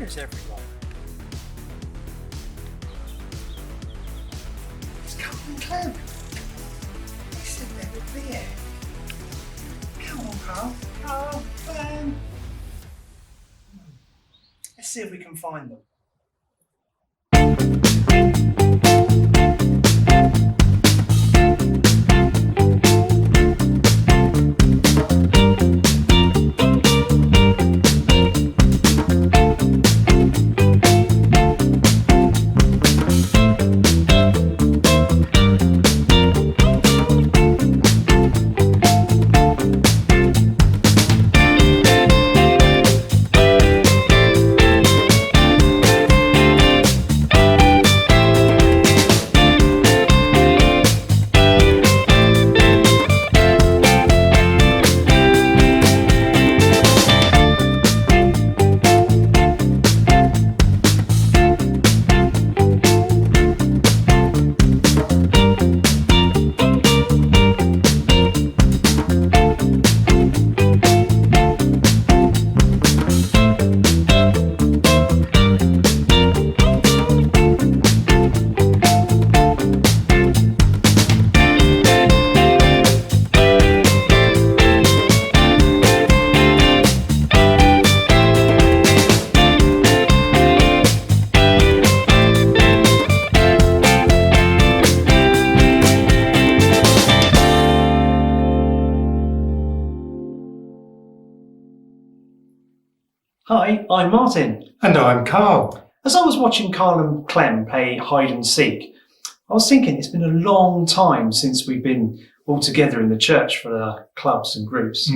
Where's everyone? It's Karl and Klem. They said they would be here. Come on, Karl. Karl, Klem. Let's see if we can find them. Hi, I'm Martin. And I'm Karl. As I was watching Karl and Klem play hide and seek, I was thinking it's been a long time since we've been all together in the church for the clubs and groups.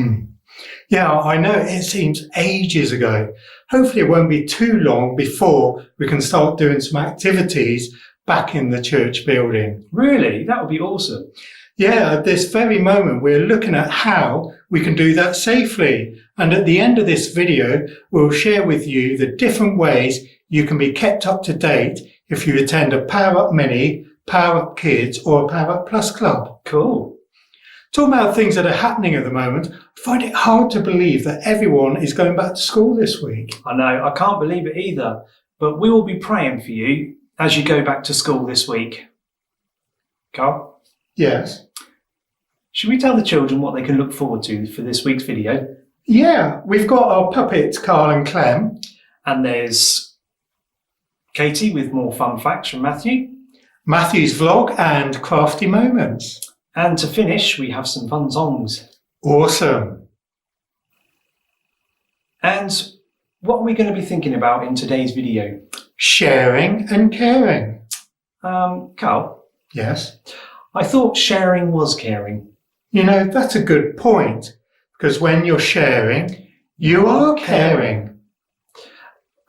Yeah, I know, it seems ages ago. Hopefully it won't be too long before we can start doing some activities back in the church building. Really? That would be awesome. Yeah, at this very moment we're looking at how we can do that safely. And at the end of this video, we'll share with you the different ways you can be kept up to date if you attend a Power Up Mini, Power Up Kids or a Power Up Plus club. Cool. Talking about things that are happening at the moment, I find it hard to believe that everyone is going back to school this week. I know, I can't believe it either, but we will be praying for you as you go back to school this week. Karl? Yes. Should we tell the children what they can look forward to for this week's video? Yeah, we've got our puppets, Karl and Klem. And there's Katie with more fun facts from Matthew. Matthew's vlog and Crafty Moments. And to finish, we have some fun songs. Awesome. And what are we going to be thinking about in today's video? Sharing and caring. Karl? Yes? I thought sharing was caring. You know, that's a good point, because when you're sharing, you are caring.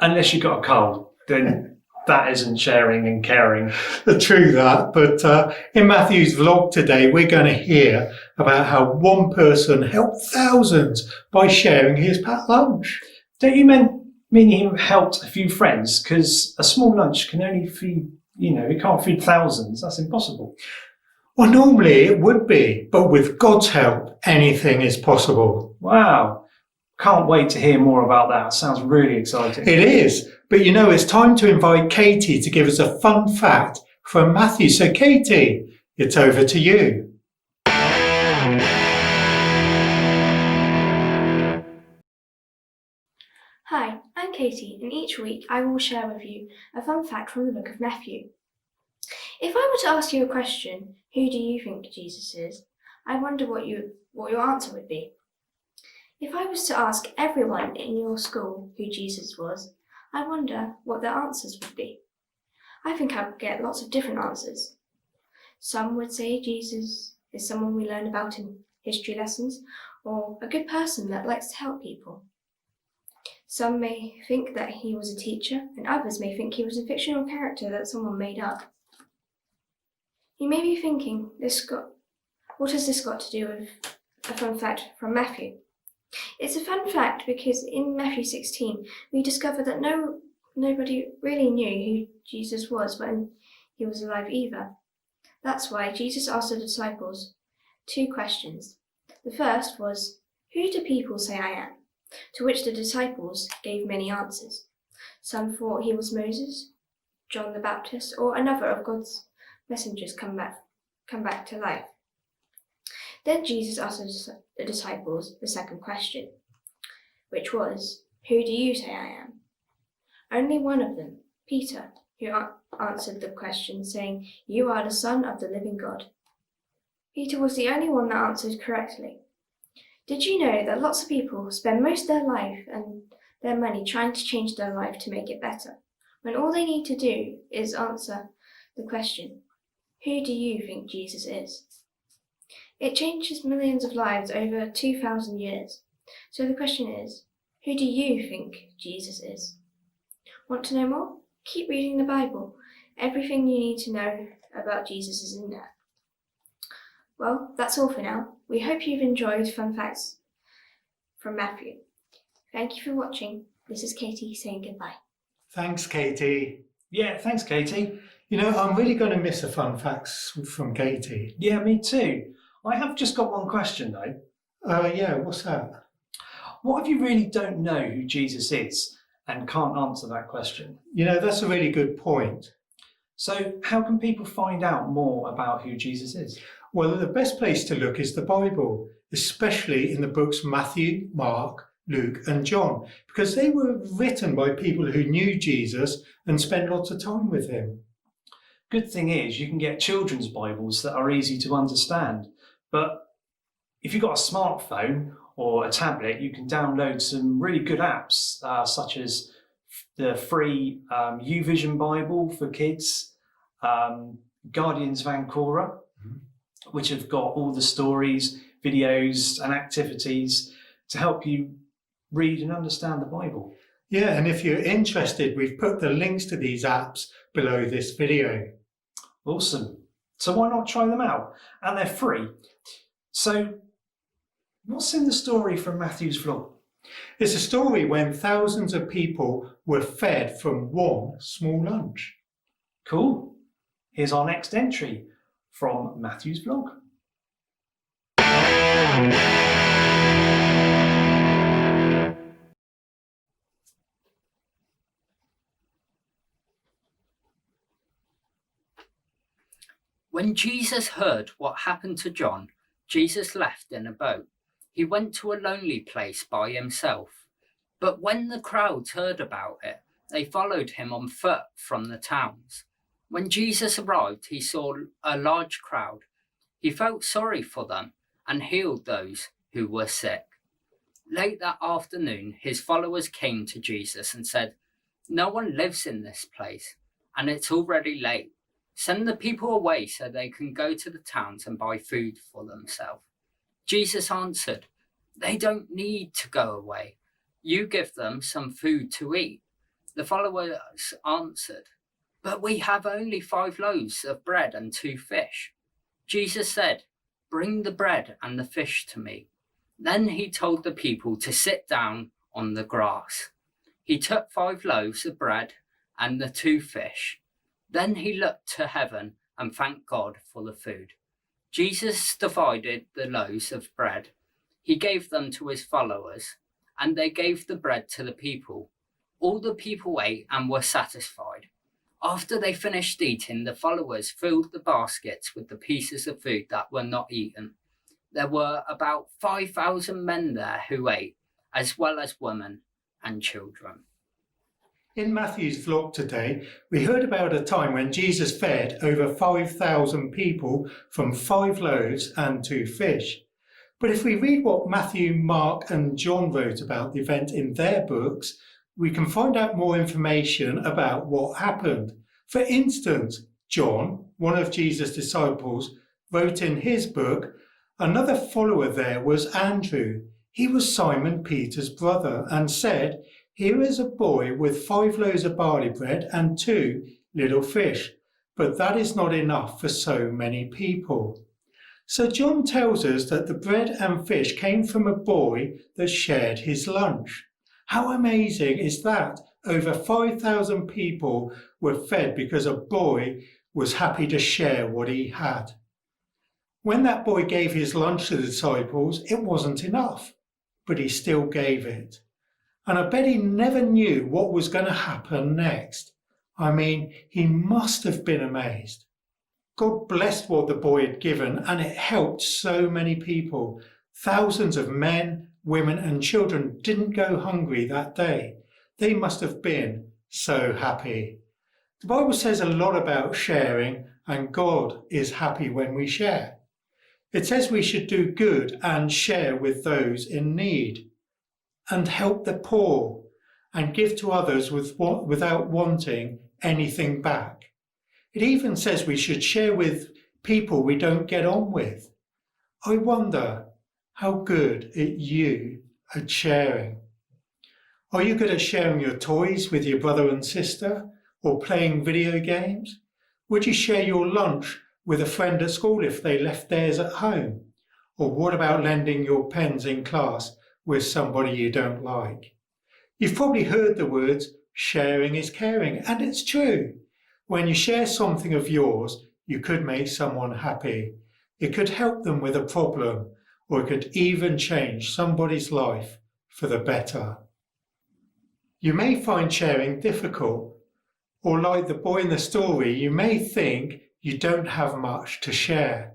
Unless you've got a cold, then that isn't sharing and caring. True that, but in Matthew's vlog today, we're going to hear about how one person helped thousands by sharing his packed lunch. Don't you mean he helped a few friends? Because a small lunch can only feed, it can't feed thousands. That's impossible. Well, normally it would be, but with God's help, anything is possible. Wow. Can't wait to hear more about that. Sounds really exciting. It is. But it's time to invite Katie to give us a fun fact from Matthew. So Katie, it's over to you. Hi, I'm Katie, and each week I will share with you a fun fact from the book of Matthew. If I were to ask you a question, who do you think Jesus is? I wonder what your answer would be. If I was to ask everyone in your school who Jesus was, I wonder what their answers would be. I think I would get lots of different answers. Some would say Jesus is someone we learn about in history lessons, or a good person that likes to help people. Some may think that he was a teacher, and others may think he was a fictional character that someone made up. You may be thinking, what has this got to do with a fun fact from Matthew? It's a fun fact because in Matthew 16, we discover that nobody really knew who Jesus was when he was alive either. That's why Jesus asked the disciples 2 questions. The first was, "Who do people say I am?" To which the disciples gave many answers. Some thought he was Moses, John the Baptist, or another of God's messengers come back to life. Then Jesus asked the disciples the second question, which was, "Who do you say I am?" Only one of them, Peter, who answered the question, saying, "You are the Son of the living God." Peter was the only one that answered correctly. Did you know that lots of people spend most of their life and their money trying to change their life to make it better, when all they need to do is answer the question, "Who do you think Jesus is?" It changes millions of lives over 2,000 years. So the question is, who do you think Jesus is? Want to know more? Keep reading the Bible. Everything you need to know about Jesus is in there. Well, that's all for now. We hope you've enjoyed Fun Facts from Matthew. Thank you for watching. This is Katie saying goodbye. Thanks, Katie. Yeah, thanks, Katie. You know, I'm really going to miss the fun facts from Katie. Yeah, me too. I have just got one question though. Yeah, what's that? What if you really don't know who Jesus is and can't answer that question? You know, that's a really good point. So how can people find out more about who Jesus is? Well, the best place to look is the Bible, especially in the books Matthew, Mark, Luke and John, because they were written by people who knew Jesus and spent lots of time with him. Good thing is you can get children's Bibles that are easy to understand. But if you've got a smartphone or a tablet, you can download some really good apps, such as the free YouVision Bible for kids, Guardians of Ancora, which have got all the stories, videos and activities to help you read and understand the Bible. Yeah, and if you're interested, we've put the links to these apps below this video. Awesome. So why not try them out? And they're free. So what's in the story from Matthew's vlog? It's a story when thousands of people were fed from one small lunch. Cool. Here's our next entry from Matthew's vlog. When Jesus heard what happened to John, Jesus left in a boat. He went to a lonely place by himself. But when the crowds heard about it, they followed him on foot from the towns. When Jesus arrived, he saw a large crowd. He felt sorry for them and healed those who were sick. Late that afternoon, his followers came to Jesus and said, "No one lives in this place, and it's already late. Send the people away so they can go to the towns and buy food for themselves." Jesus answered, "They don't need to go away. You give them some food to eat." The followers answered, "But we have only 5 loaves of bread and 2 fish." Jesus said, "Bring the bread and the fish to me." Then he told the people to sit down on the grass. He took 5 loaves of bread and the 2 fish. Then he looked to heaven and thanked God for the food. Jesus divided the loaves of bread. He gave them to his followers, and they gave the bread to the people. All the people ate and were satisfied. After they finished eating, the followers filled the baskets with the pieces of food that were not eaten. There were about 5,000 men there who ate, as well as women and children. In Matthew's vlog today, we heard about a time when Jesus fed over 5,000 people from 5 loaves and 2 fish. But if we read what Matthew, Mark and John wrote about the event in their books, we can find out more information about what happened. For instance, John, one of Jesus' disciples, wrote in his book, "Another follower there was Andrew. He was Simon Peter's brother, and said, 'Here is a boy with 5 loaves of barley bread and 2 little fish, but that is not enough for so many people.'" So John tells us that the bread and fish came from a boy that shared his lunch. How amazing is that? Over 5,000 people were fed because a boy was happy to share what he had. When that boy gave his lunch to the disciples, it wasn't enough, but he still gave it. And I bet he never knew what was going to happen next. I mean, he must have been amazed. God blessed what the boy had given, and it helped so many people. Thousands of men, women, and children didn't go hungry that day. They must have been so happy. The Bible says a lot about sharing, and God is happy when we share. It says we should do good and share with those in need, and help the poor, and give to others without wanting anything back. It even says we should share with people we don't get on with. I wonder how good at you at sharing. Are you good at sharing your toys with your brother and sister, or playing video games? Would you share your lunch with a friend at school if they left theirs at home? Or what about lending your pens in class with somebody you don't like? You've probably heard the words, sharing is caring, and it's true. When you share something of yours, you could make someone happy. It could help them with a problem, or it could even change somebody's life for the better. You may find sharing difficult, or like the boy in the story, you may think you don't have much to share.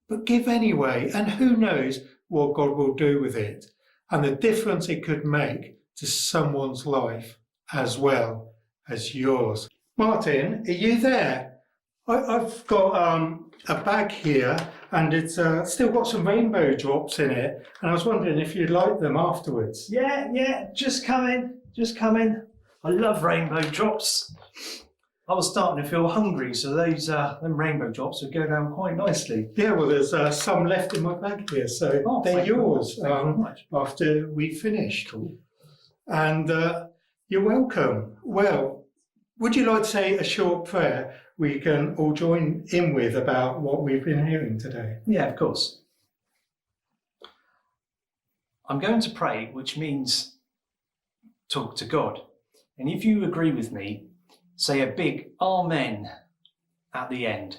But give anyway, and who knows what God will do with it, and the difference it could make to someone's life as well as yours. Martin, are you there? I've got a bag here, and it's still got some rainbow drops in it, and I was wondering if you'd like them afterwards. Yeah, just coming. I love rainbow drops. I was starting to feel hungry, so those them rainbow drops would go down quite nicely. Yeah, well, there's some left in my bag here, so they're yours after we finished. Cool. And you're welcome. Well, would you like to say a short prayer we can all join in with about what we've been hearing today? Yeah, of course. I'm going to pray, which means talk to God. And if you agree with me, say a big Amen at the end.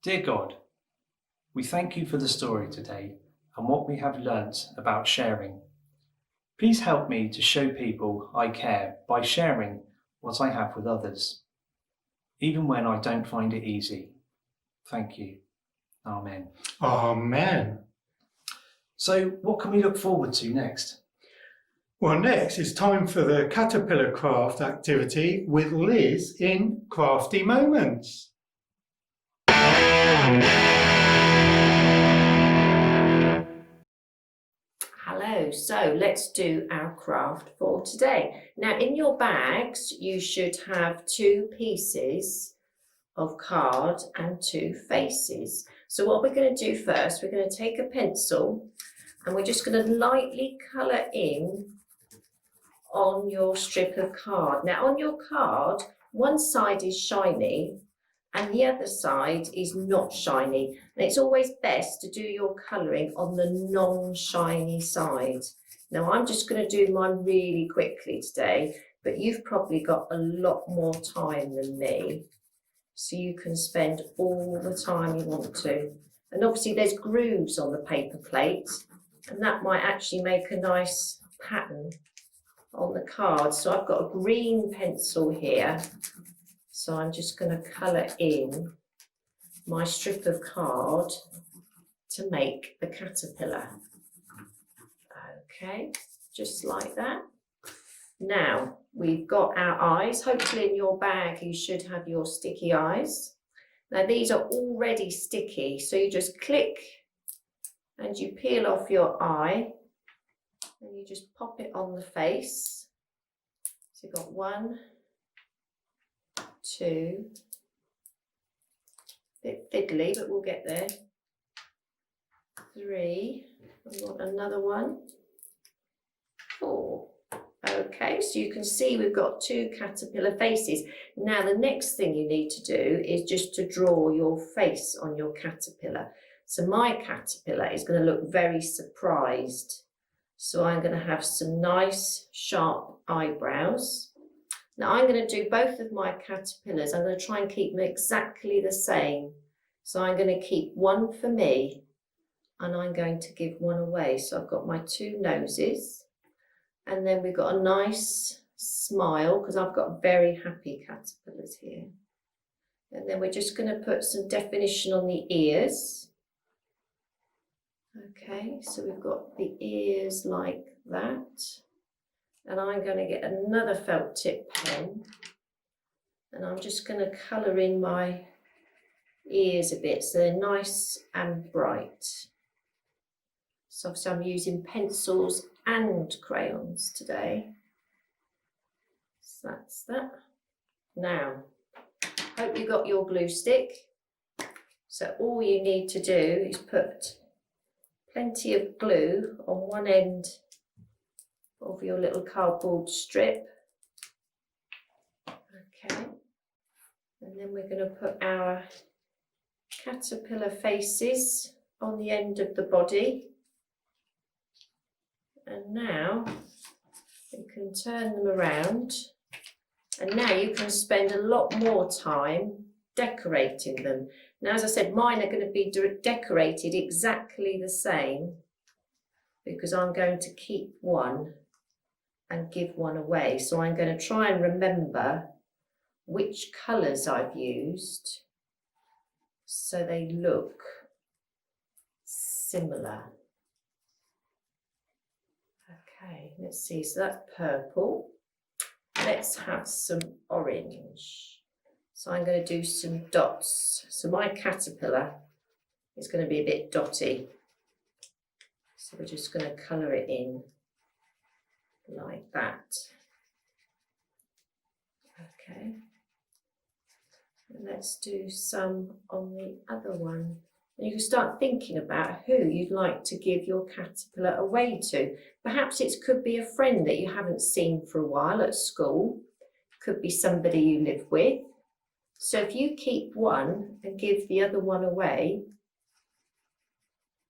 Dear God, we thank you for the story today and what we have learnt about sharing. Please help me to show people I care by sharing what I have with others, even when I don't find it easy. Thank you. Amen. Amen. So what can we look forward to next? Well, next it's time for the caterpillar craft activity with Liz in Crafty Moments. Hello, so let's do our craft for today. Now in your bags you should have 2 pieces of card and 2 faces. So what we're going to do first, we're going to take a pencil and we're just going to lightly colour in on your strip of card. Now on your card, one side is shiny and the other side is not shiny. And it's always best to do your colouring on the non-shiny side. Now I'm just going to do mine really quickly today, but you've probably got a lot more time than me, so you can spend all the time you want to. And obviously there's grooves on the paper plate, and that might actually make a nice pattern on the card. So I've got a green pencil here, so I'm just going to colour in my strip of card to make the caterpillar. Okay, just like that. Now we've got our eyes. Hopefully in your bag you should have your sticky eyes. Now these are already sticky, so you just click and you peel off your eye and you just pop it on the face. So you've got 1, 2, bit fiddly, but we'll get there. 3, we want another one. 4. Okay, so you can see we've got 2 caterpillar faces. Now the next thing you need to do is just to draw your face on your caterpillar. So my caterpillar is going to look very surprised. So I'm going to have some nice sharp eyebrows. Now I'm going to do both of my caterpillars. I'm going to try and keep them exactly the same. So I'm going to keep one for me and I'm going to give one away. So I've got my 2 noses. And then we've got a nice smile because I've got very happy caterpillars here. And then we're just going to put some definition on the ears. Okay, so we've got the ears like that. And I'm going to get another felt tip pen. And I'm just going to colour in my ears a bit so they're nice and bright. So obviously I'm using pencils and crayons today. So that's that. Now, hope you got your glue stick. So all you need to do is put plenty of glue on one end of your little cardboard strip. Okay. And then we're going to put our caterpillar faces on the end of the body. And now you can turn them around. And now you can spend a lot more time decorating them. Now, as I said, mine are going to be decorated exactly the same because I'm going to keep one and give one away. So I'm going to try and remember which colours I've used so they look similar. Okay, let's see, so that's purple. Let's have some orange. So I'm going to do some dots. So my caterpillar is going to be a bit dotty. So we're just going to colour it in like that. Okay. And let's do some on the other one. And you can start thinking about who you'd like to give your caterpillar away to. Perhaps it could be a friend that you haven't seen for a while at school. Could be somebody you live with. So if you keep one and give the other one away,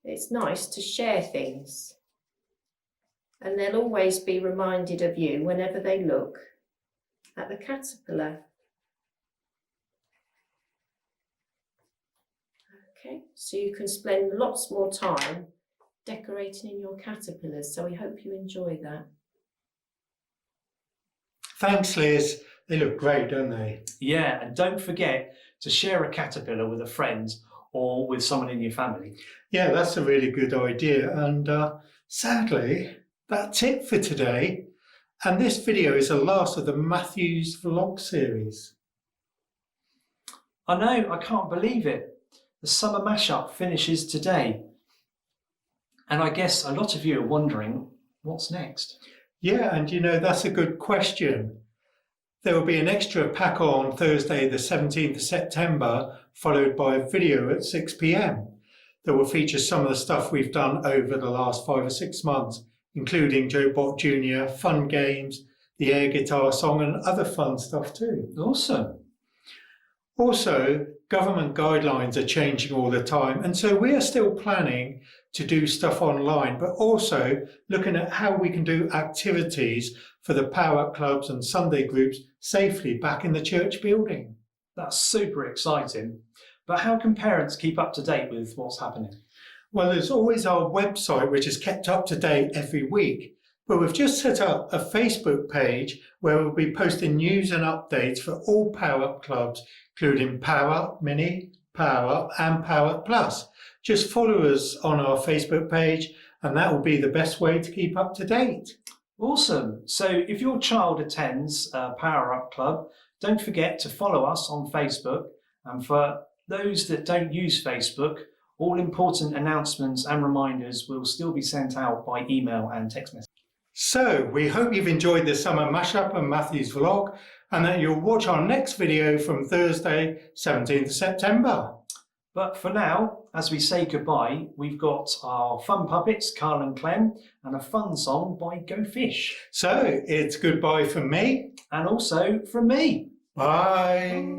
it's nice to share things. And they'll always be reminded of you whenever they look at the caterpillar. Okay, so you can spend lots more time decorating in your caterpillars. So we hope you enjoy that. Thanks, Liz. They look great, don't they? Yeah, and don't forget to share a caterpillar with a friend or with someone in your family. Yeah, that's a really good idea. And sadly, that's it for today. And this video is the last of the Matthew's vlog series. I know, I can't believe it. The summer mashup finishes today. And I guess a lot of you are wondering, what's next? Yeah, and you know, that's a good question. There will be an extra pack on Thursday, the 17th of September, followed by a video at 6 p.m. that will feature some of the stuff we've done over the last 5 or 6 months, including Joe Bot Jr., fun games, the air guitar song, and other fun stuff too. Awesome. Also, government guidelines are changing all the time, and so we are still planning to do stuff online, but also looking at how we can do activities for the Power Up clubs and Sunday groups safely back in the church building. That's super exciting. But how can parents keep up to date with what's happening? Well, there's always our website, which is kept up to date every week. But we've just set up a Facebook page where we'll be posting news and updates for all Power Up clubs, including Power Up Mini, Power Up and Power Up Plus. Just follow us on our Facebook page and that will be the best way to keep up to date. Awesome. So if your child attends a Power Up Club, don't forget to follow us on Facebook. And for those that don't use Facebook, all important announcements and reminders will still be sent out by email and text message. So we hope you've enjoyed the summer mashup and Matthew's vlog and that you'll watch our next video from Thursday, 17th of September. But for now, as we say goodbye, we've got our fun puppets, Karl and Klem, and a fun song by Go Fish. So it's goodbye from me. And also from me. Bye.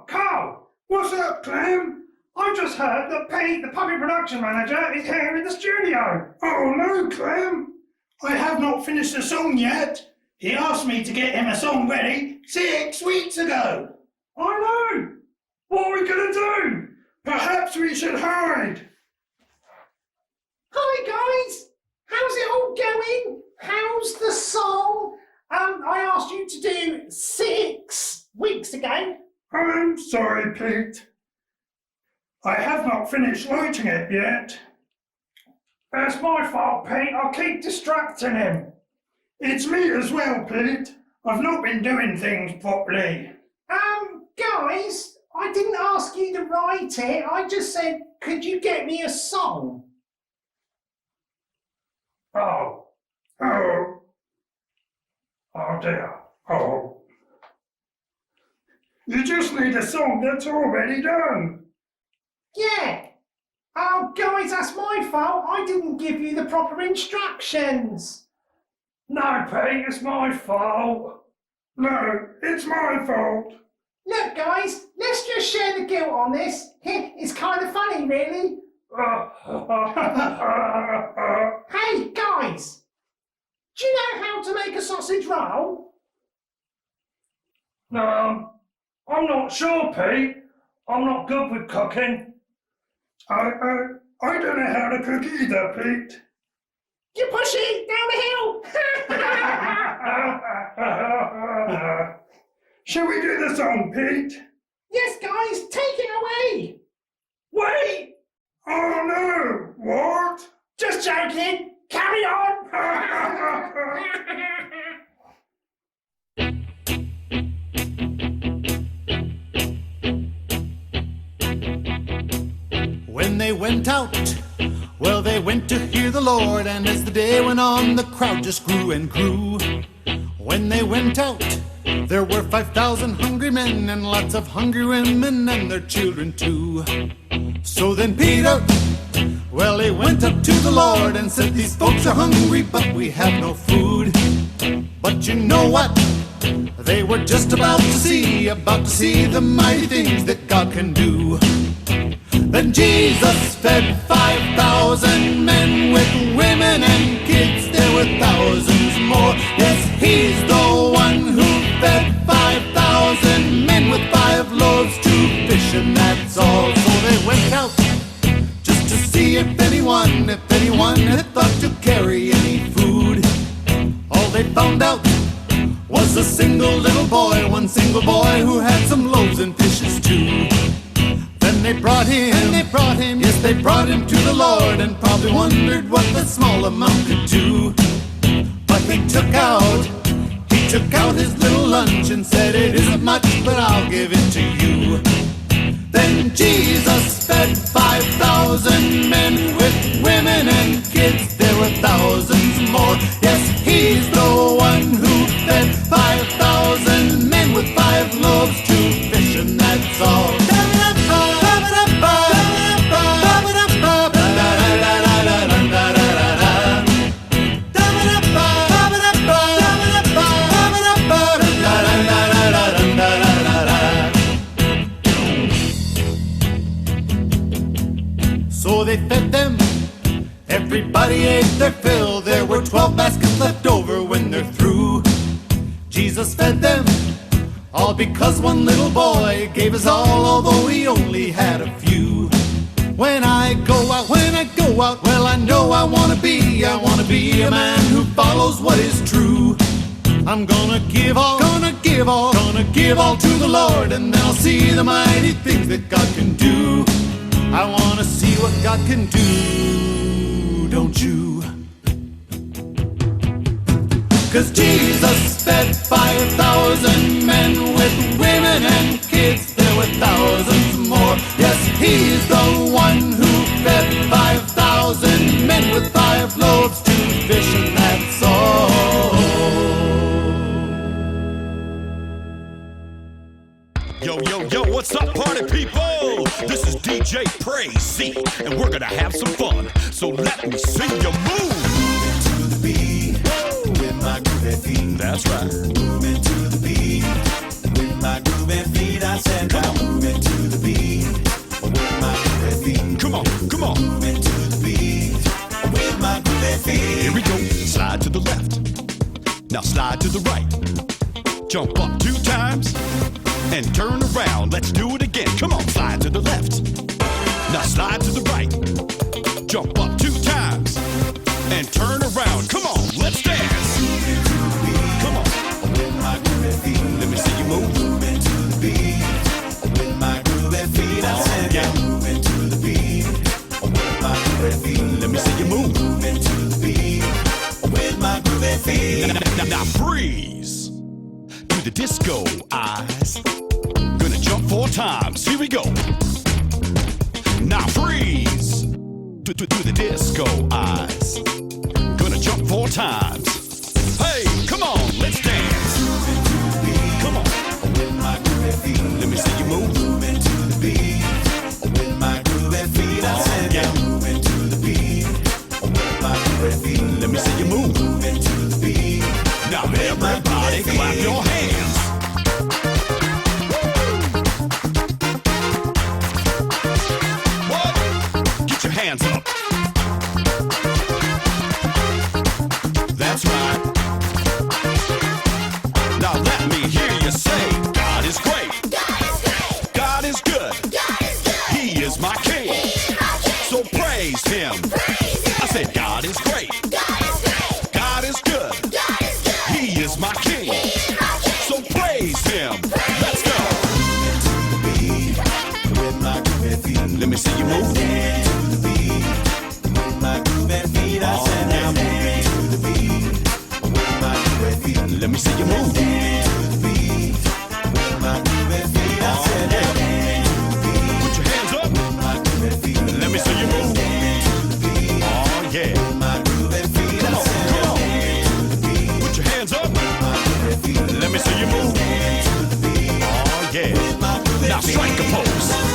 Carl, what's up, Clem? I just heard that Pete, the puppet production manager, is here in the studio. Oh no, Clem. I have not finished the song yet. He asked me to get him a song ready 6 weeks ago. I know. What are we going to do? Perhaps we should hide. Hi guys. How's it all going? How's the song? I asked you to do 6 weeks ago. I'm sorry, Pete. I have not finished writing it yet. That's my fault, Pete. I'll keep distracting him. It's me as well, Pete. I've not been doing things properly. Guys, I didn't ask you to write it. I just said, could you get me a song? Oh dear. Oh. You just need a song that's already done. Yeah. Oh, guys, that's my fault. I didn't give you the proper instructions. No, Pete, it's my fault. No, it's my fault. Look, guys, let's just share the guilt on this. It's kind of funny, really. Hey, guys, do you know how to make a sausage roll? I'm not sure, Pete. I'm not good with cooking. I don't know how to cook either, Pete. You push it down the hill. Shall we do the song, Pete? Yes, guys, take it away. Wait! Oh no! What? Just joking. Carry on. When they went out, well, they went to hear the Lord, and as the day went on, the crowd just grew and grew. When they went out, there were 5,000 hungry men and lots of hungry women and their children too. So then Peter, well, he went up to the Lord and said, these folks are hungry, but we have no food. But you know what? They were just about to see the mighty things that God can do. Then Jesus fed 5,000 men with women and kids. There were thousands more. Yes, he's the one who fed 5,000 men with 5 loaves, 2 fish, and that's all. So they went out just to see if anyone had thought to carry any food. All they found out was a single little boy, one single boy who had some loaves and fishes too. Then they brought him, yes, they brought him to the Lord, and probably wondered what that small amount could do. But he took out his little lunch and said, it isn't much, but I'll give it to you. Then Jesus fed 5,000 men with women and kids. There were thousands more. Yes, he's the one who fed 5,000 men with 5 loaves, 2 fish, and that's all. So they fed them, everybody ate their fill. There were 12 baskets left over when they're through. Jesus fed them, all because one little boy gave us all, although he only had a few. When I go out, well, I know I wanna be a man who follows what is true. I'm gonna give all to the Lord, and then I'll see the mighty things that God can do. I wanna see what God can do, don't you? 'Cause Jesus fed 5,000 men with women and kids. There were thousands more. Yes, he's the one who fed 5,000 men with 5 loaves, 2 fish, and that's all. Yo, what's up, party people? This is DJ Praise Z, and we're gonna have some fun. So let me see you move. Moving to the beat with my groovy feet. That's right. Moving to the beat with my groovy feet. I said, I'm moving to the beat with my Come on, come on. Here we go. Slide to the left. Now slide to the right. Jump up 2 times and turn around. Let's do it again. Come on, slide to the left. Now slide to the right. Jump up 2 times and turn around. Come on, let's dance. Come on. Let me see you move. Let me see you move. Now freeze to the disco eyes. Gonna jump 4 times. Here we go. Now freeze to the disco eyes. Gonna jump 4 times. Hey, come on, let's dance. Come on. Let me see you move. Let me see you move. Now everybody clap your hands. What? Get your hands up. That's right. Now let me hear you say, God is great. God is good. He is my king. So praise him. I said God is great. God is good. He is my king. So praise him. Let's go. Let me see you move. Let me see you move. Put your hands up. Let me see you move. Oh yeah. Come on, come on. Put your hands up. Let me see you move. Oh yeah. Now strike a pose.